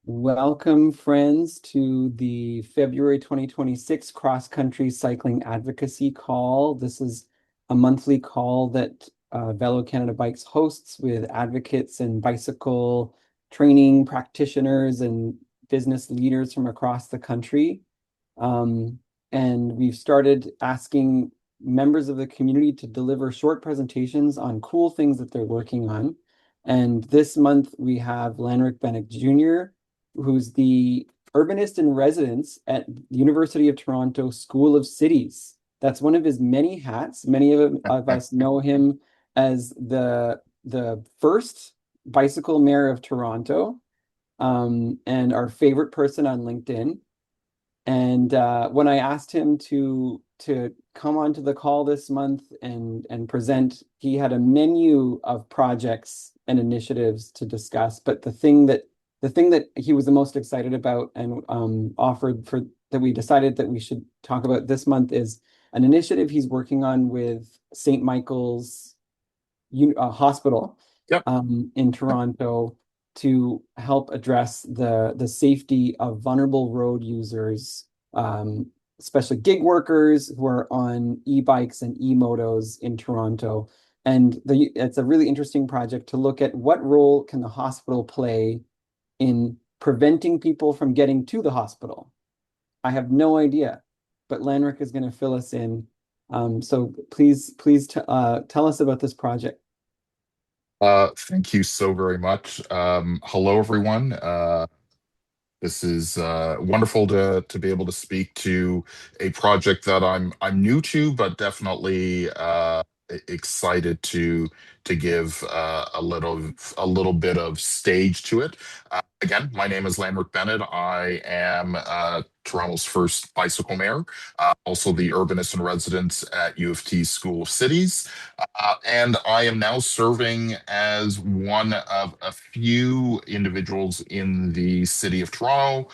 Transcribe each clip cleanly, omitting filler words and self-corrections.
Welcome, friends, to the February 2026 Cross Country Cycling Advocacy Call. This is a monthly call that Velo Canada Bikes hosts with advocates and bicycle training practitioners and business leaders from across the country. And we've started asking members of the community to deliver short presentations on cool things that they're working on. And this month we have Lanrick Bennett Jr., who's the Urbanist-In-Residence at the University of Toronto School of Cities. That's one of his many hats. Many of us know him as the first bicycle mayor of Toronto, and our favorite person on LinkedIn. And when I asked him to come onto the call this month and present, he had a menu of projects and initiatives to discuss. But the thing that he was the most excited about and offered for that we decided that we should talk about this month is an initiative he's working on with St. Michael's Hospital Yep. in Toronto to help address the safety of vulnerable road users, especially gig workers who are on e-bikes and e-motos in Toronto. And it's a really interesting project to look at what role can the hospital play in preventing people from getting to the hospital. I have no idea, but Lanrick is going to fill us in. So please tell us about this project. Thank you so very much. Hello, everyone. This is wonderful to be able to speak to a project that I'm new to, but definitely excited to give a little bit of stage to it. Again, my name is Lanrick Bennett. I am Toronto's first bicycle mayor, also the urbanist-in-residence at UofT School of Cities. And I am now serving as one of a few individuals in the city of Toronto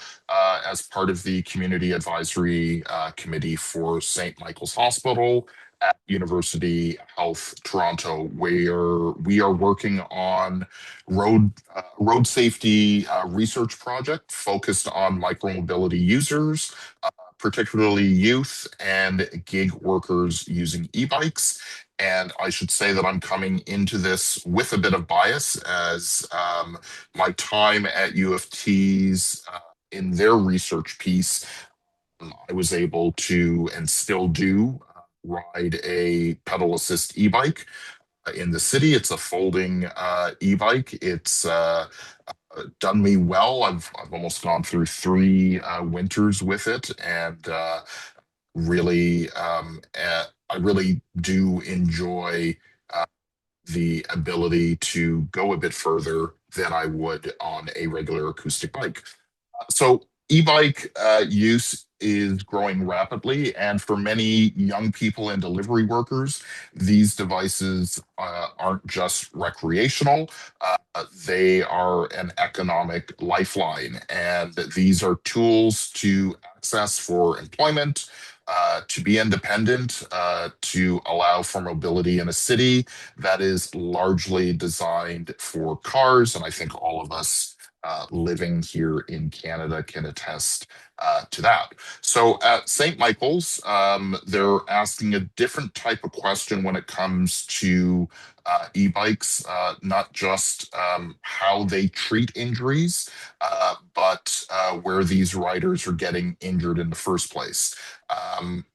as part of the Community Advisory Committee for St. Michael's Hospital at University Health Toronto, where we are working on road safety research project focused on micromobility users, particularly youth and gig workers using e-bikes. And I should say that I'm coming into this with a bit of bias as my time at U of T's in their research piece, I was able to and still do ride a pedal assist e-bike in the city. It's a folding e-bike. It's done me well. I've almost gone through three winters with it, and really, I really do enjoy the ability to go a bit further than I would on a regular acoustic bike. So e-bike use is growing rapidly, and for many young people and delivery workers, these devices aren't just recreational; they are an economic lifeline, and these are tools to access for employment. To be independent, to allow for mobility in a city that is largely designed for cars. And I think all of us living here in Canada can attest to that. So at St. Michael's, they're asking a different type of question when it comes to e-bikes, not just how they treat injuries, but where these riders are getting injured in the first place. Um,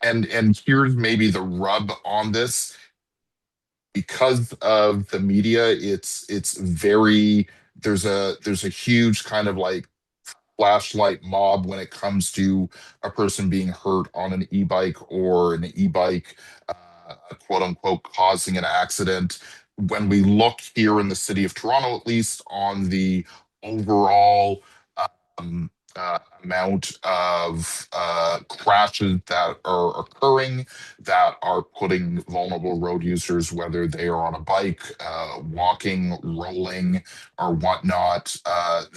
and here's maybe the rub on this: because of the media, it's very there's a huge kind of like flashlight mob when it comes to a person being hurt on an e-bike or an e-bike, quote unquote, causing an accident. When we look here in the city of Toronto, at least on the overall amount of crashes that are occurring that are putting vulnerable road users, whether they are on a bike, walking, rolling, or whatnot,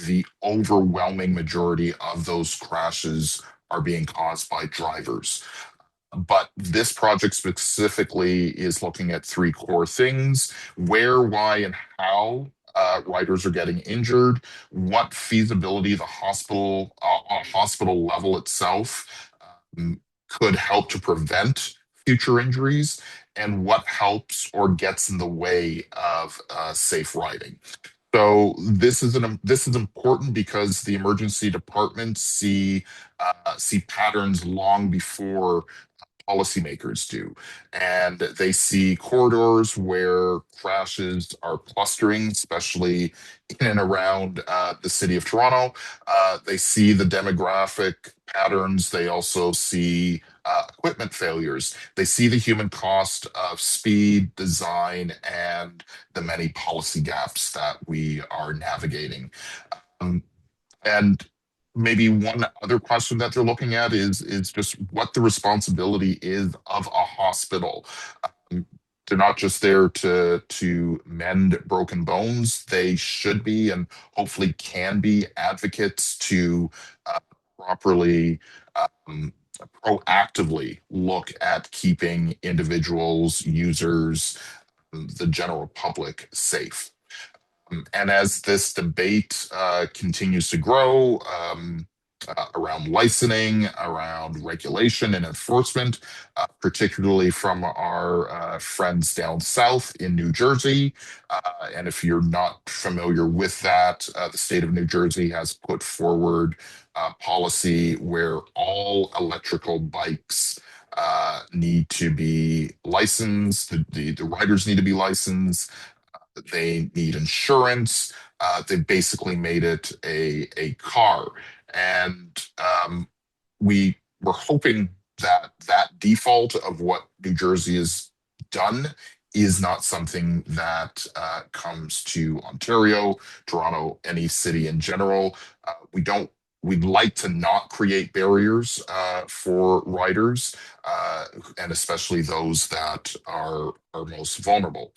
the overwhelming majority of those crashes are being caused by drivers. But this project specifically is looking at three core things: where, why, and how riders are getting injured, what feasibility the hospital on a hospital level itself um, could help to prevent future injuries, and what helps or gets in the way of safe riding. So this is important because the emergency departments see patterns long before policymakers do. And they see corridors where crashes are clustering, especially in and around the city of Toronto. They see the demographic patterns. They also see equipment failures. They see the human cost of speed, design, and the many policy gaps that we are navigating. Um, and maybe one other question that they're looking at is just what the responsibility is of a hospital. Um, they're not just there to mend broken bones. They should be and hopefully can be advocates to uh, properly um, proactively look at keeping individuals, users, the general public safe. And as this debate continues to grow around licensing, around regulation and enforcement, particularly from our friends down south in New Jersey. And if you're not familiar with that, the state of New Jersey has put forward policy where all electrical bikes need to be licensed, the riders need to be licensed, they need insurance. They basically made it a car, and we were hoping that that default of what New Jersey has done is not something that comes to Ontario, Toronto, any city in general. We don't. We'd like to not create barriers for riders, and especially those that are most vulnerable.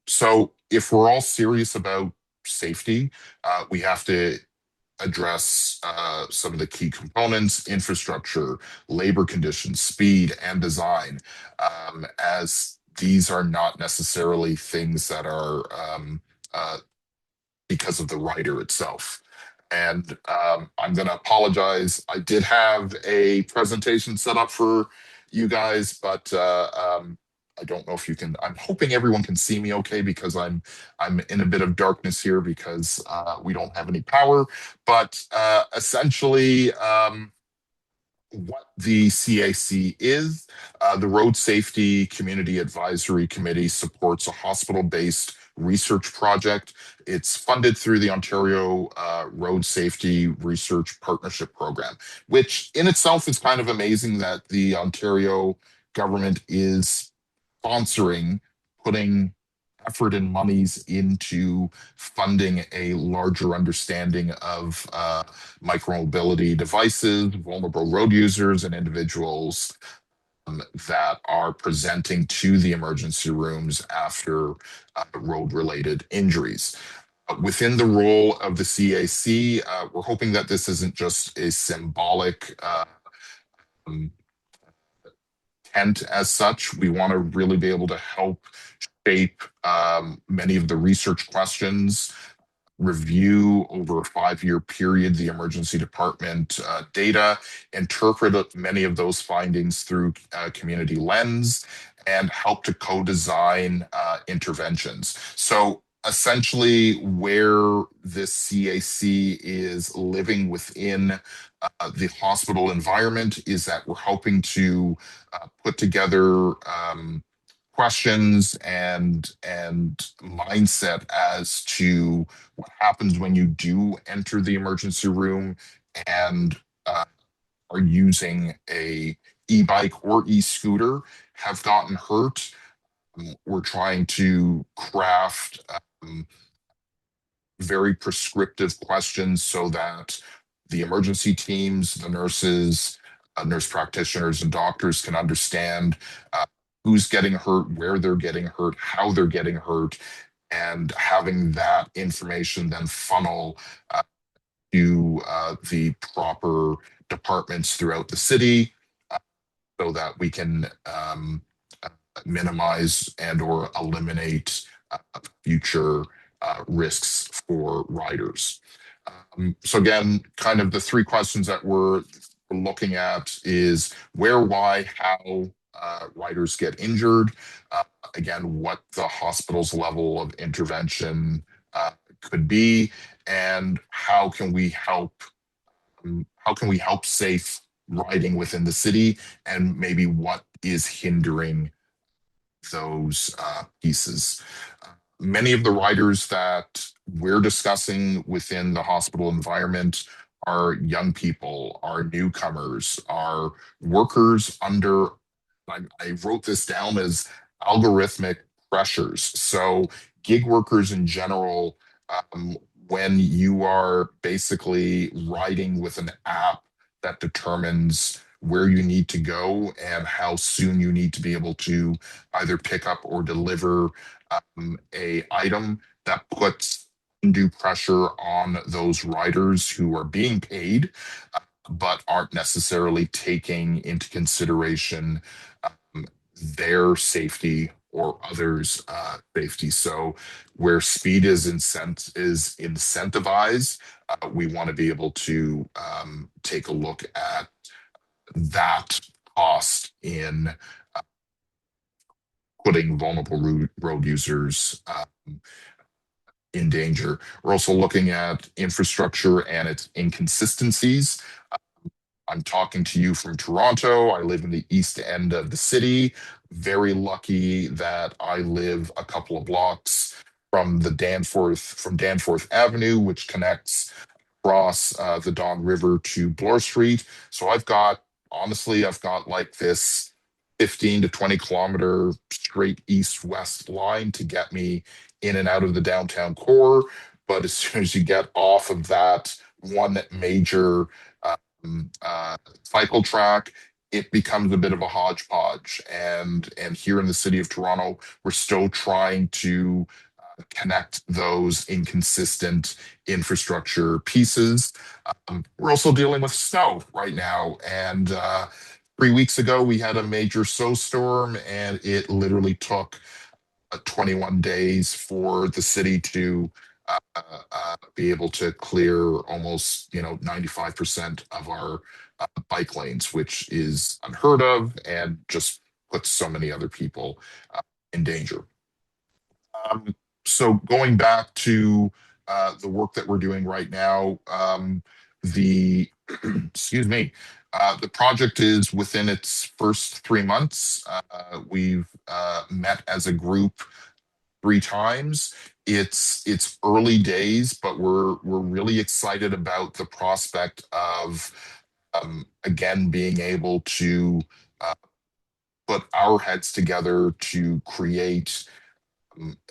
So, if we're all serious about safety, we have to address some of the key components: infrastructure, labor conditions, speed, and design, as these are not necessarily things that are uh, because of the writer itself. And I'm going to apologize. I did have a presentation set up for you guys, but I don't know if you can. I'm hoping everyone can see me okay because I'm in a bit of darkness here because we don't have any power. But essentially, what the CAC is. The Road Safety Community Advisory Committee supports a hospital based research project. It's funded through the Ontario Road Safety Research Partnership Program, which in itself is kind of amazing that the Ontario government is sponsoring, putting effort and monies into funding a larger understanding of micromobility devices, vulnerable road users, and individuals that are presenting to the emergency rooms after road related injuries. Within the role of the CAC, we're hoping that this isn't just a symbolic um, tent as such. We want to really be able to help shape many of the research questions, review over a 5-year period the emergency department data, interpret many of those findings through community lens, and help to co-design interventions. So essentially, where this CAC is living within the hospital environment is that we're helping to put together questions and mindset as to what happens when you do enter the emergency room and are using a e-bike or e-scooter, have gotten hurt. We're trying to craft very prescriptive questions so that the emergency teams, the nurses, nurse practitioners, and doctors can understand who's getting hurt, where they're getting hurt, how they're getting hurt, and having that information then funnel to the proper departments throughout the city so that we can minimize and or eliminate future risks for riders. So again, kind of the three questions that we're looking at is where, why, how riders get injured. Uh, Again, what the hospital's level of intervention could be, and how can we help safe riding within the city, and maybe what is hindering those pieces. Many of the riders that we're discussing within the hospital environment are young people, are newcomers, are workers under, I wrote this down as algorithmic pressures. So, gig workers in general, um, when you are basically riding with an app that determines where you need to go and how soon you need to be able to either pick up or deliver a item, that puts undue pressure on those riders who are being paid but aren't necessarily taking into consideration um, their safety or others' safety. So, where speed is incentivized, we want to be able to take a look at that cost in putting vulnerable road users in danger. We're also looking at infrastructure and its inconsistencies. I'm talking to you from Toronto. I live in the east end of the city. Very lucky that I live a couple of blocks from Danforth Avenue, which connects across the Don River to Bloor Street. So I've got like this 15 to 20 kilometer straight east-west line to get me in and out of the downtown core. But as soon as you get off of that one major cycle track, it becomes a bit of a hodgepodge. And here in the city of Toronto, we're still trying to connect those inconsistent infrastructure pieces. We're also dealing with snow right now. And 3 weeks ago, we had a major snowstorm, and it literally took 21 days for the city to be able to clear almost 95% of our bike lanes, which is unheard of and just puts so many other people in danger. Um, so going back to the work that we're doing right now, the excuse me, the project is within its first 3 months. We've met as a group 3 times. It's early days, but we're really excited about the prospect of again being able to uh, put our heads together to create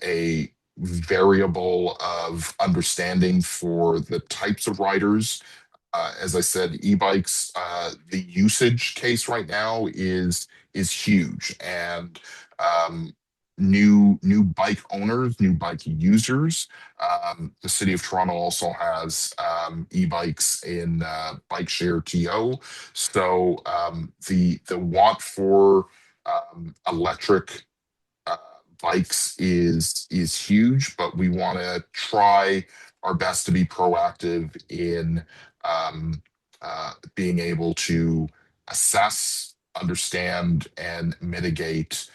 a variable of understanding for the types of riders. As I said, e-bikes, the usage case right now is huge, and new bike owners, new bike users. The city of Toronto also has e-bikes in bike share TO. So the want for electric uh, bikes is huge, but we want to try our best to be proactive in being able to assess, understand, and mitigate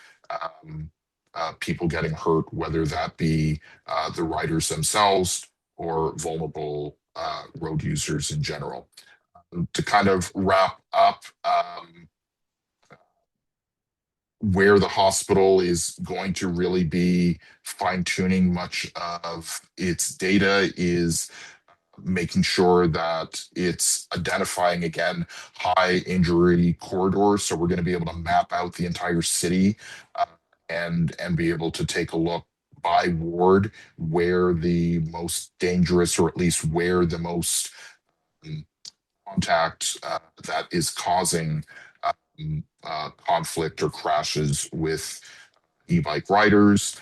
people getting hurt, whether that be the riders themselves or vulnerable road users in general. To kind of wrap up, where the hospital is going to really be fine tuning much of its data is making sure that it's identifying again high injury corridors. So we're going to be able to map out the entire city and be able to take a look by ward where the most dangerous, or at least where the most um, contact that is causing conflict or crashes with e-bike riders.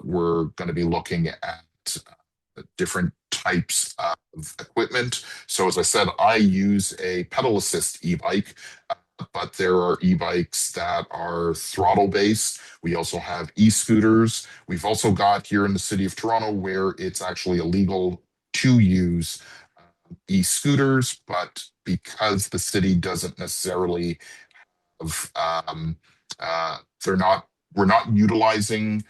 We're going to be looking at different types of equipment. So as I said, I use a pedal assist e-bike. but there are e-bikes that are throttle based. We also have e-scooters. We've also got here in the city of Toronto where it's actually illegal to use e-scooters, but because the city doesn't necessarily have, they're not, we're not utilizing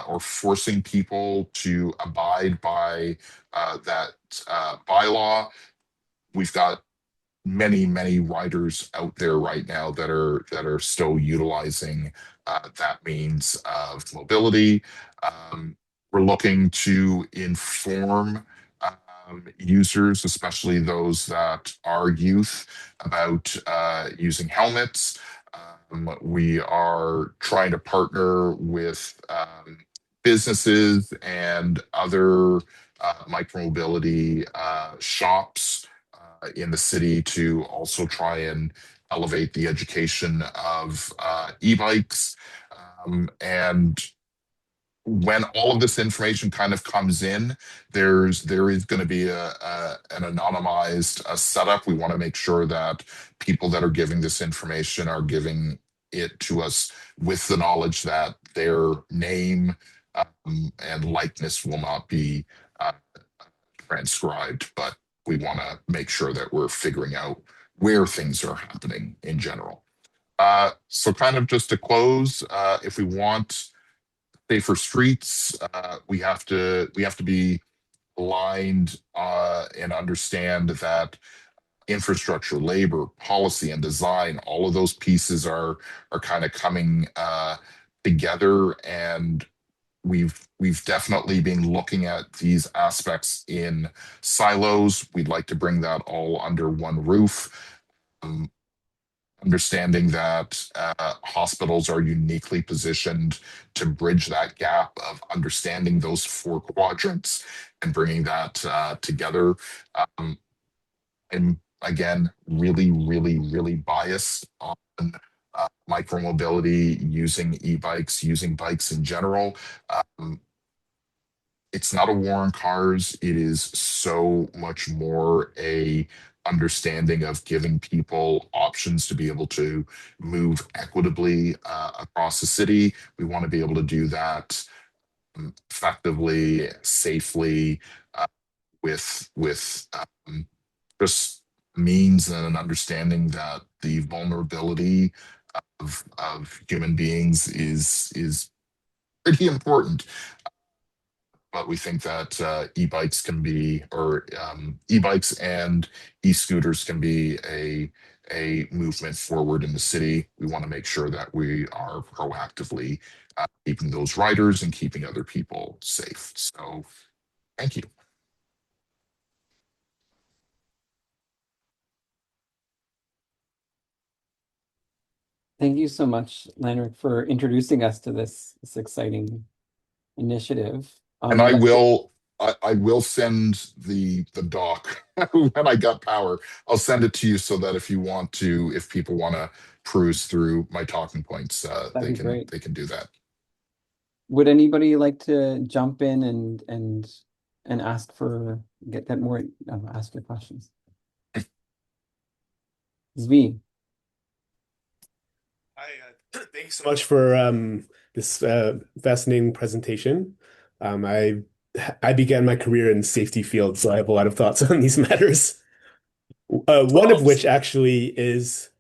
or forcing people to abide by that bylaw. We've got many riders out there right now that are still utilizing that means of mobility. We're looking to inform users, especially those that are youth, about using helmets. We are trying to partner with businesses and other micromobility shops in the city to also try and elevate the education of e-bikes. And when all of this information kind of comes in, there is going to be an anonymized setup. We want to make sure that people that are giving this information are giving it to us with the knowledge that their name and likeness will not be uh, transcribed, but we want to make sure that we're figuring out where things are happening in general. So kind of just to close, if we want safer streets, we have to be aligned and understand that infrastructure, labor, policy, and design, all of those pieces are kind of coming together, and we've definitely been looking at these aspects in silos. We'd like to bring that all under one roof. Um, Understanding that hospitals are uniquely positioned to bridge that gap of understanding those four quadrants and bringing that together. Um, I'm again really biased on micromobility, using e-bikes, using bikes in general. Um, it's not a war on cars. It is so much more a understanding of giving people options to be able to move equitably across the city. We want to be able to do that effectively, safely, uh, with just means and an understanding that the vulnerability of human beings is pretty important, but we think that e-bikes can be, or e-bikes and e-scooters can be a movement forward in the city. We want to make sure that we are proactively keeping those riders and keeping other people safe. So, thank you. Thank you so much, Lanrick, for introducing us to this exciting initiative. And I'd like to I will send the doc when I got power. I'll send it to you so that if you want to, if people want to peruse through my talking points, That'd be great. they can do that. Would anybody like to jump in and ask for get more ask your questions? Zvi. Hi, thank you so much for this fascinating presentation. I began my career in safety field, so I have a lot of thoughts on these matters. One of Oh, which actually is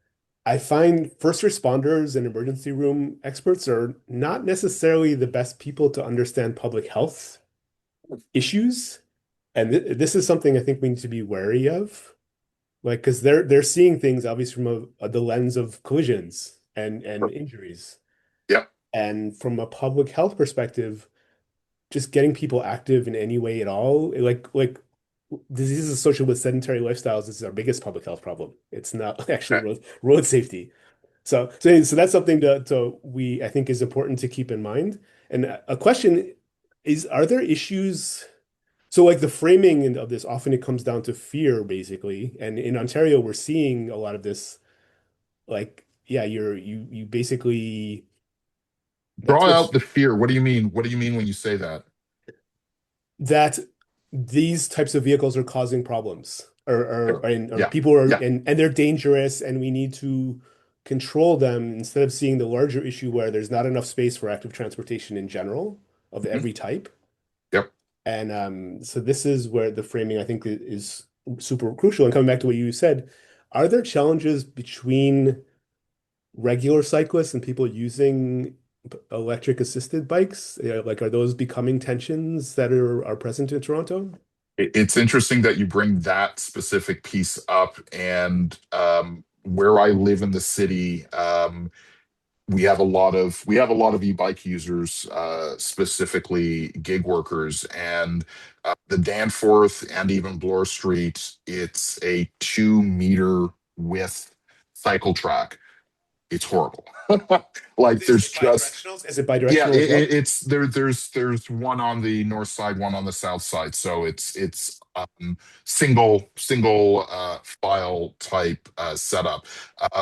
I find first responders and emergency room experts are not necessarily the best people to understand public health issues, and th this is something I think we need to be wary of. Like, because they're seeing things obviously from the lens of collisions and injuries. yeah, And from a public health perspective, just getting people active in any way at all, like diseases associated with sedentary lifestyles is our biggest public health problem. It's not actually okay. road safety. So that's something to we I think is important to keep in mind. And a question is, are there issues? So like the framing of this, often it comes down to fear, basically. And in Ontario, we're seeing a lot of this, like, yeah, you basically that's Draw what's out the fear. What do you mean? What do you mean when you say that? that these types of vehicles are causing problems, or Yeah, people are yeah. and they're dangerous and we need to control them instead of seeing the larger issue where there's not enough space for active transportation in general of Mhm. every type. Yep. And so this is where the framing I think is super crucial. And coming back to what you said, are there challenges between regular cyclists and people using electric assisted bikes? Like, are those becoming tensions that are present in Toronto? It's interesting that you bring that specific piece up, and where I live in the city, we have a lot of e-bike users, specifically gig workers, and the Danforth and even Bloor Street, it's a 2 meter width cycle track. It's horrible. Like Is there's it just bidirectional? Is it yeah, bidirectional as well? it's there. There's one on the north side, one on the south side. So it's single file type setup.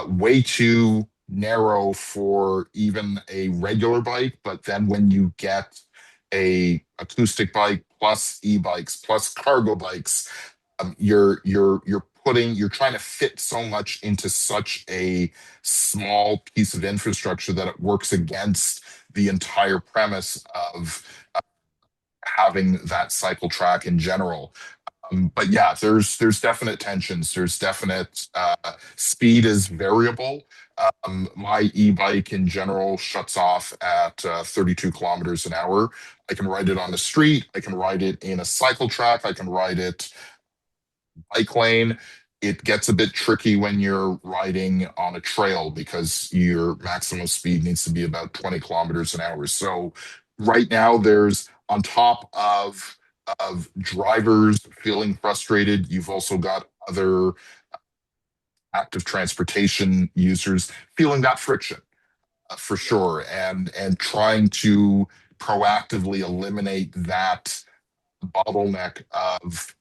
Way too narrow for even a regular bike. But then when you get a acoustic bike plus e-bikes plus cargo bikes, you're trying to fit so much into such a small piece of infrastructure that it works against the entire premise of having that cycle track in general. But yeah, there's definite tensions. There's definite speed is variable. My e-bike in general shuts off at 32 kilometers an hour. I can ride it on the street. I can ride it in a cycle track. I can ride it bike lane. It gets a bit tricky when you're riding on a trail because your maximum speed needs to be about 20 kilometers an hour. So right now there's on top of drivers feeling frustrated, you've also got other active transportation users feeling that friction, for Yeah. sure, and trying to proactively eliminate that bottleneck of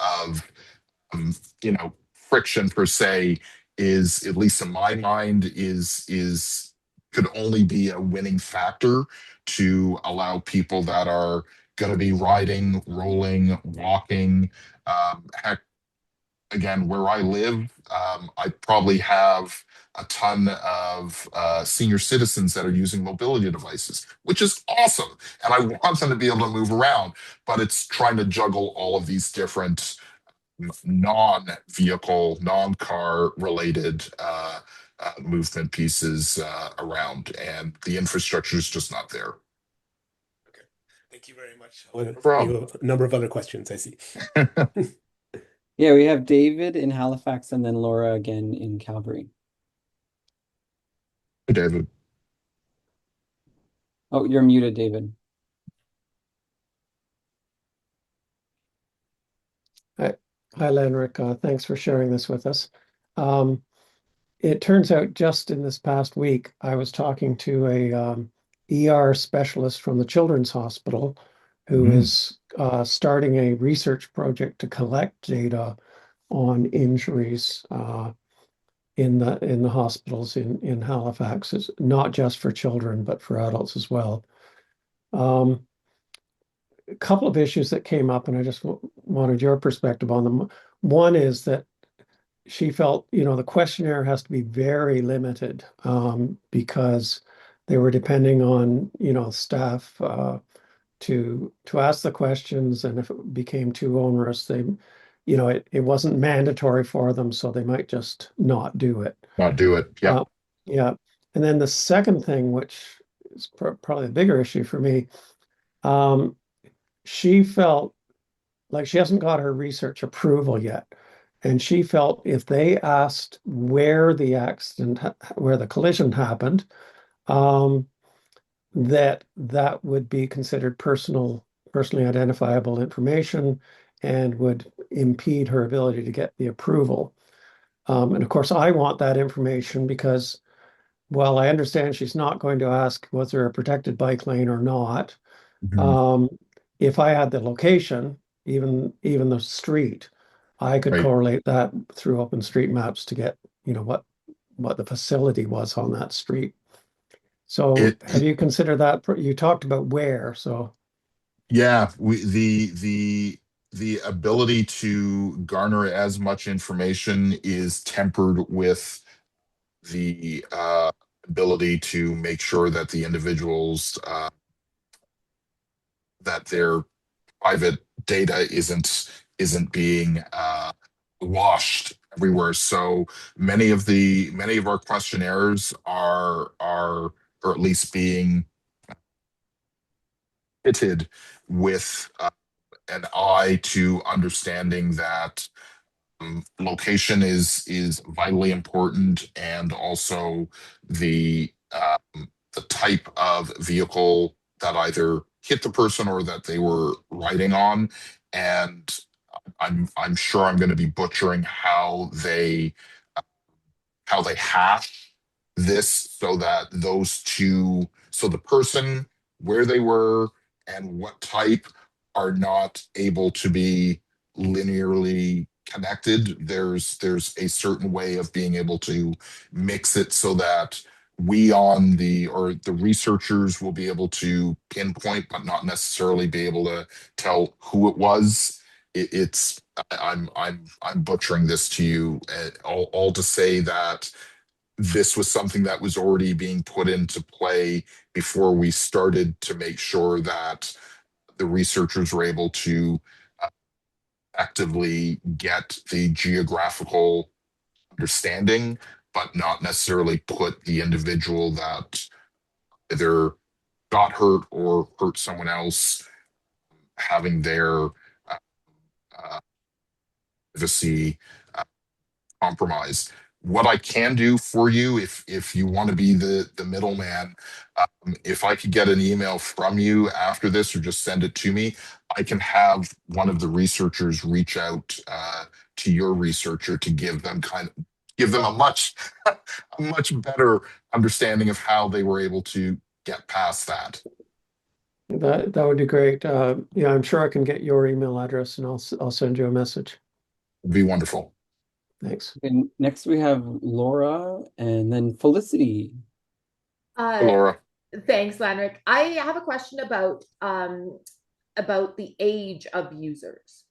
friction per se is, at least in my mind, is could only be a winning factor to allow people that are going to be riding, rolling, walking. Heck, again, where I live, I probably have a ton of senior citizens that are using mobility devices, which is awesome. And I want them to be able to move around, but it's trying to juggle all of these different non-vehicle, non-car related movement pieces around, and the infrastructure is just not there. Okay. Thank you very much. No problem. You have a number of other questions, I see. Yeah, we have David in Halifax and then Laura again in Calgary. Hey, David. Oh, you're muted, David. Hi, hi, Lanrick. Thanks for sharing this with us. Um, it turns out just in this past week, I was talking to a ER specialist from the Children's Hospital who Mm, is starting a research project to collect data on injuries in the hospitals in Halifax. It's not just for children, but for adults as well. Um, a couple of issues that came up, and I just wanted your perspective on them. One is that she felt, the questionnaire has to be very limited because they were depending on, staff to ask the questions, and if it became too onerous, it wasn't mandatory for them, so they might just not do it. not do it. Yep. Uh, yeah. And then the second thing, which is probably a bigger issue for me, um, she felt like she hasn't got her research approval yet. And she felt if they asked where the accident, where the collision happened, um, that would be considered personally identifiable information and would impede her ability to get the approval. And of course, I want that information because, well, I understand she's not going to ask was there a protected bike lane or not. Mhm. Um, if I had the location, even the street, I could Right. correlate that through Open Street Maps to get, what the facility was on that street. So It, have you considered that? You talked about where, so yeah, we the the ability to garner as much information is tempered with the ability to make sure that the individuals that their private data isn't being washed everywhere. So many of our questionnaires are or at least being fitted with an eye to understanding that location is vitally important, and also the type of vehicle that either hit the person or that they were riding on. And I'm sure I'm going to be butchering how they hash this, so that those two, so the person, where they were, and what type, are not able to be linearly connected. There's a certain way of being able to mix it so that we on the or the researchers will be able to pinpoint but not necessarily be able to tell who it was. It's I'm butchering this to you, all to say that this was something that was already being put into play before we started, to make sure that the researchers were able to actively get the geographical understanding, but not necessarily put the individual that either got hurt or hurt someone else, having their uh, privacy compromised. What I can do for you, if you want to be the middleman, if I could get an email from you after this, or just send it to me, I can have one of the researchers reach out to your researcher to give them a much a much better understanding of how they were able to get past that. That would be great. Yeah, I'm sure I can get your email address and I'll send you a message. It'd be wonderful. Thanks. And next we have Laura and then Felicity. Laura. Thanks, Lanrick. I have a question about the age of users.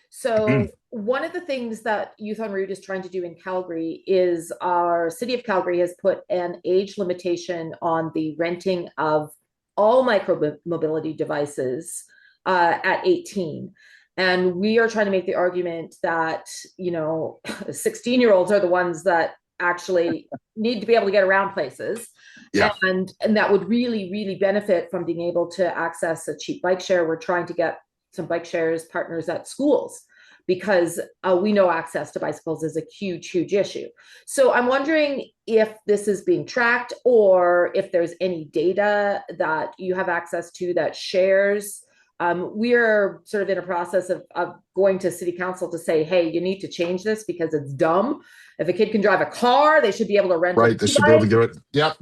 So one of the things that Youth en Route is trying to do in Calgary is our city of Calgary has put an age limitation on the renting of all micro mobility devices at 18. And we are trying to make the argument that, 16-year-olds are the ones that actually need to be able to get around places. Yeah. And that would really, really benefit from being able to access a cheap bike share. We're trying to get some bike shares partners at schools, because we know access to bicycles is a huge, huge issue. So I'm wondering if this is being tracked, or if there's any data that you have access to that shares. We're sort of in a process of going to city council to say, hey, you need to change this because it's dumb. If a kid can drive a car, they should be able to rent Right, they should be able to do it. Yeah.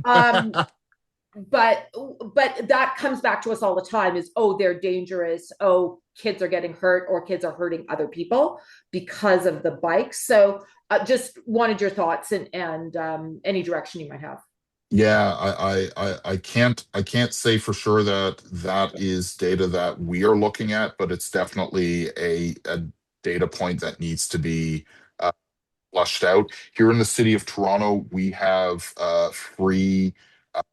But that comes back to us all the time is, oh, they're dangerous. Oh, kids are getting hurt, or kids are hurting other people because of the bikes. So just wanted your thoughts and any direction you might have. Yeah, I can't say for sure that is data that we are looking at, but it's definitely a data point that needs to be flushed out. Here in the city of Toronto, we have free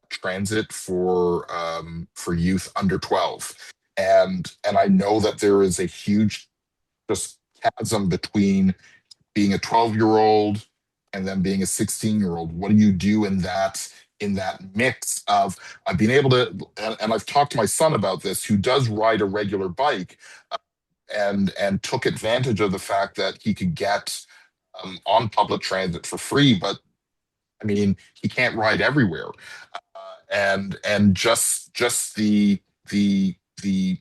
transit for youth under 12, and I know that there is a huge just chasm between being a 12-year-old and then being a 16-year-old. What do you do in that mix of being able to, and I've talked to my son about this, who does ride a regular bike, and took advantage of the fact that he could get on public transit for free, but I mean, he can't ride everywhere. And just the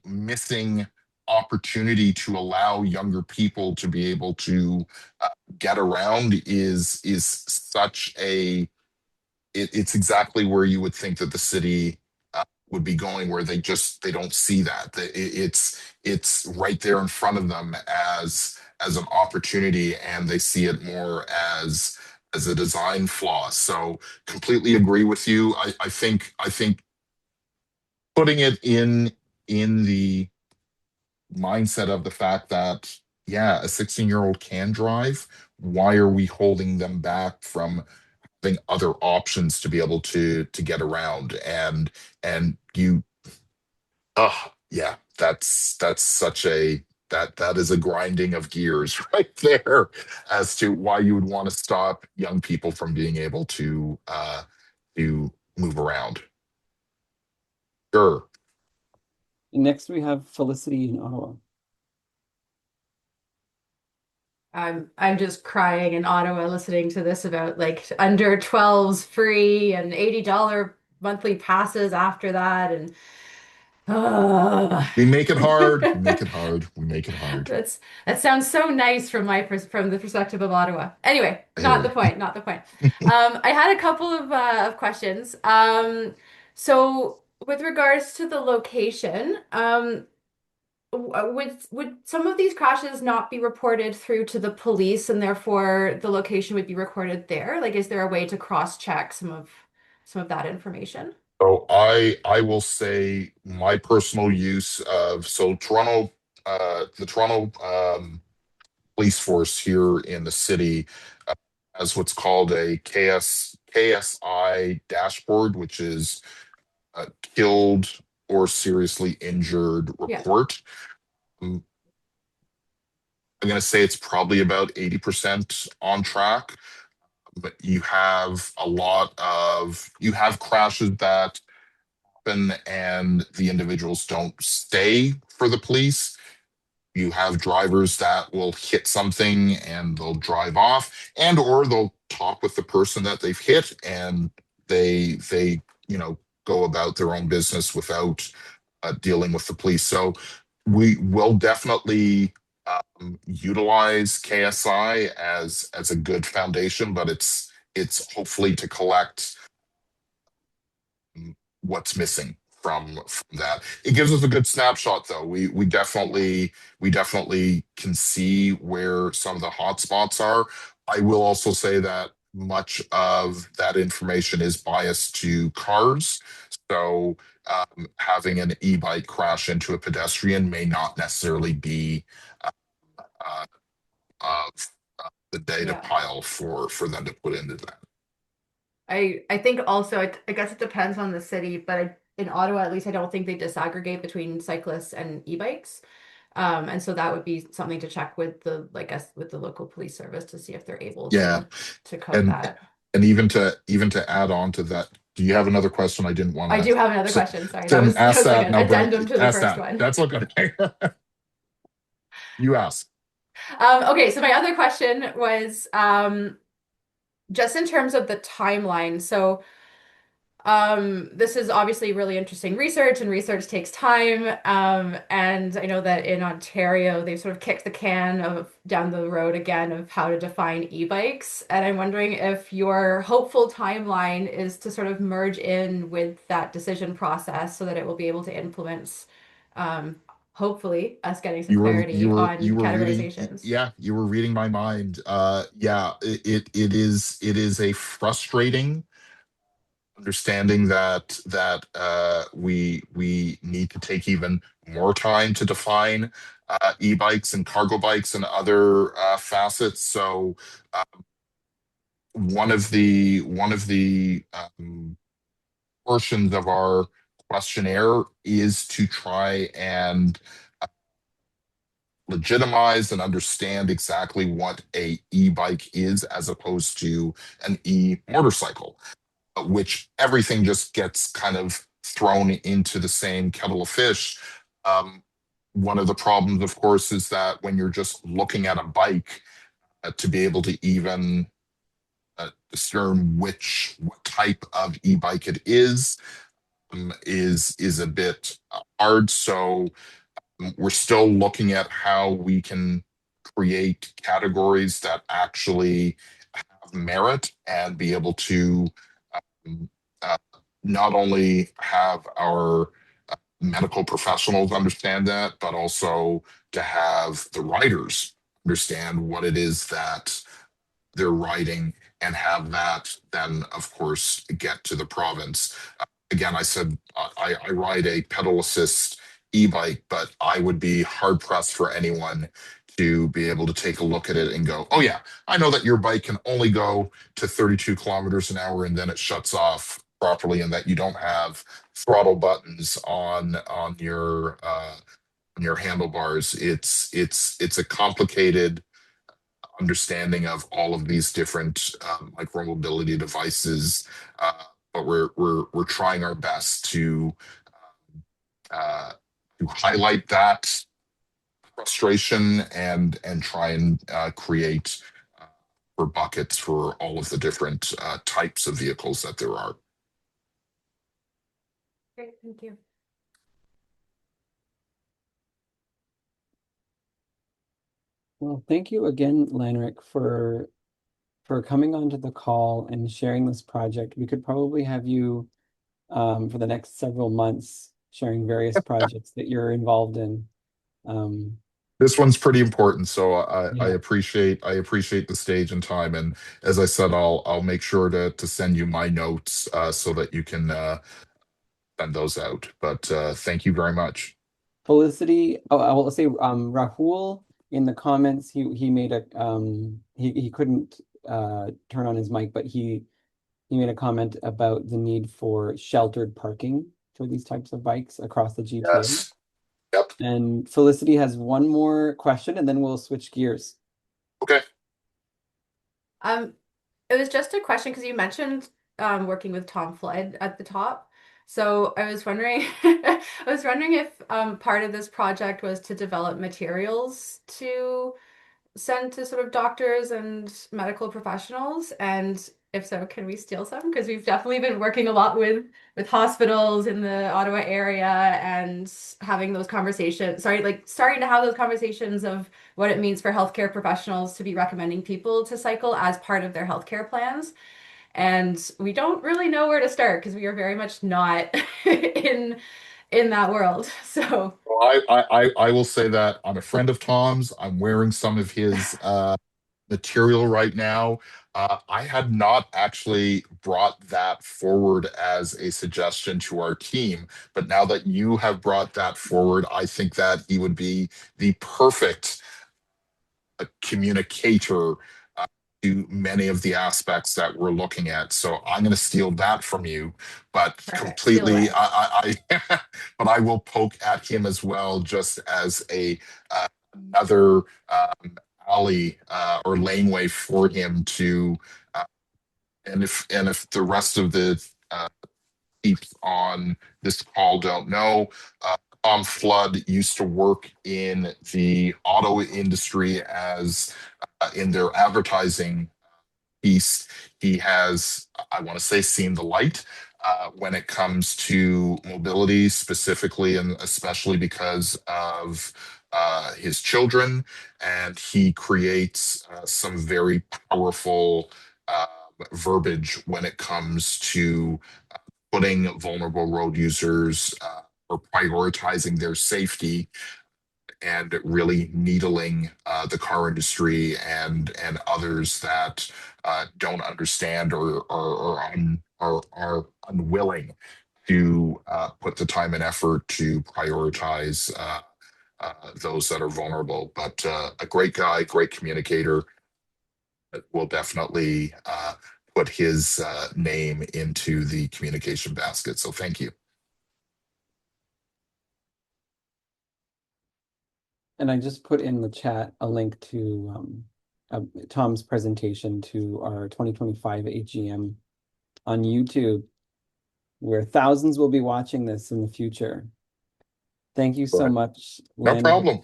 missing opportunity to allow younger people to be able to get around is such a it's exactly where you would think that the city would be going, where they don't see that. It's right there in front of them as an opportunity, and they see it more as a design flaw. So completely agree with you. I think putting it in the mindset of the fact that, yeah, a 16-year-old can drive. Why are we holding them back from having other options to be able to get around? And you, oh yeah, that's such a that is a grinding of gears right there as to why you would want to stop young people from being able to move around. Sure. Next, we have Felicity in Ottawa. I'm just crying in Ottawa listening to this about like under 12s free and $80 monthly passes after that. And We make it hard. We make it hard. We make it hard. that sounds so nice from from the perspective of Ottawa. Anyway, I not hear the you. point, not the point. I had a couple of questions. So with regards to the location, would some of these crashes not be reported through to the police and therefore the location would be recorded there? Like, is there a way to cross-check some of that information? So I will say my personal use of Toronto, the Toronto police force here in the city uh, has what's called a KSI dashboard, which is killed or seriously injured Yeah. report. Um, I'm going to say it's probably about 80% on track. But you have you have crashes that happen and the individuals don't stay for the police. You have drivers that will hit something and they'll drive off, and or they'll talk with the person that they've hit, and they go about their own business without dealing with the police. So we will definitely utilize KSI as a good foundation, but it's hopefully to collect what's missing from that. It gives us a good snapshot, though. We definitely can see where some of the hot spots are. I will also say that much of that information is biased to cars. So having an e-bike crash into a pedestrian may not necessarily be uh, of the data Yeah. pile for them to put into that. I think also I guess it depends on the city, but in Ottawa at least I don't think they disaggregate between cyclists and e-bikes. And so that would be something to check with with the local police service to see if they're able Yeah, to code and that. and even to add on to that, do you have another question? I didn't want I to. do have another So, question. Sorry, then that ask was like that an now, Brent. addendum to the Ask first that. one. That's okay. You ask. Okay, so my other question was just in terms of the timeline. So this is obviously really interesting research, and research takes time. And I know that in Ontario, they've sort of kicked the can of down the road again of how to define e-bikes. And I'm wondering if your hopeful timeline is to sort of merge in with that decision process so that it will be able to influence, hopefully, us getting some You were clarity on you were reading. categorizations. Yeah, you were reading my mind. Yeah, it is a frustrating understanding that we need to take even more time to define e-bikes and cargo bikes and other facets. So one of the portions of our questionnaire is to try and legitimize and understand exactly what a e-bike is as opposed to an e-motorcycle, which everything just gets kind of thrown into the same kettle of fish. Um, One of the problems, of course, is that when you're just looking at a bike, to be able to even discern what type of e-bike it is a bit hard. So we're still looking at how we can create categories that actually have merit and be able to um, uh, not only have our medical professionals understand that, but also to have the writers understand what it is that they're writing and have that then, of course, get to the province. Again, I said I ride a pedal assist e-bike, but I would be hard pressed for anyone to be able to take a look at it and go, oh yeah, I know that your bike can only go to 32 kilometers an hour and then it shuts off properly, and that you don't have throttle buttons on your handlebars. It's a complicated understanding of all of these different micromobility devices, but we're trying our best uh, to highlight that frustration and try and create for buckets for all of the different types of vehicles that there are. Great, thank you. Well, thank you again, Lanrick, for coming onto the call and sharing this project. We could probably have you for the next several months sharing various projects that you're involved in. This one's pretty important, so I Yeah. appreciate the stage and time. And as I said, I'll make sure to send you my notes so that you can send those out. But thank you very much. Felicity, oh, I will say Rahul in the comments, he made a he couldn't turn on his mic, but he made a comment about the need for sheltered parking for these types of bikes across the GTA. Yes. Yep. And Felicity has one more question, and then we'll switch gears. Okay. It was just a question because you mentioned working with Tom Flood at the top. So I was wondering, I was wondering if part of this project was to develop materials to send to sort of doctors and medical professionals, and if so, can we steal some? Because we've definitely been working a lot with hospitals in the Ottawa area and having those conversations. Starting to have those conversations of what it means for healthcare professionals to be recommending people to cycle as part of their healthcare plans. And we don't really know where to start because we are very much not in that world. So Well, I will say that I'm a friend of Tom's. I'm wearing some of his material right now. I had not actually brought that forward as a suggestion to our team, but now that you have brought that forward, I think that he would be the perfect communicator to many of the aspects that we're looking at. So I'm going to steal that from you, but perfect. Steal completely, away. but I will poke at him as well, just as another alley or laneway for him to, uh, and if the rest of the peeps on this call don't know, Tom Flood used to work in the auto industry as in their advertising piece. He has, I want to say, seen the light when it comes to mobility specifically, and especially because of his children. And he creates some very powerful verbiage when it comes to putting vulnerable road users or prioritizing their safety and really needling the car industry and others that don't understand or are unwilling to put the time and effort to prioritize those that are vulnerable. But a great guy, great communicator, will definitely put his name into the communication basket. So thank you. And I just put in the chat a link to Tom's presentation to our 2025 AGM on YouTube, where thousands will be watching this in the future. Thank you so much, No Landry. problem.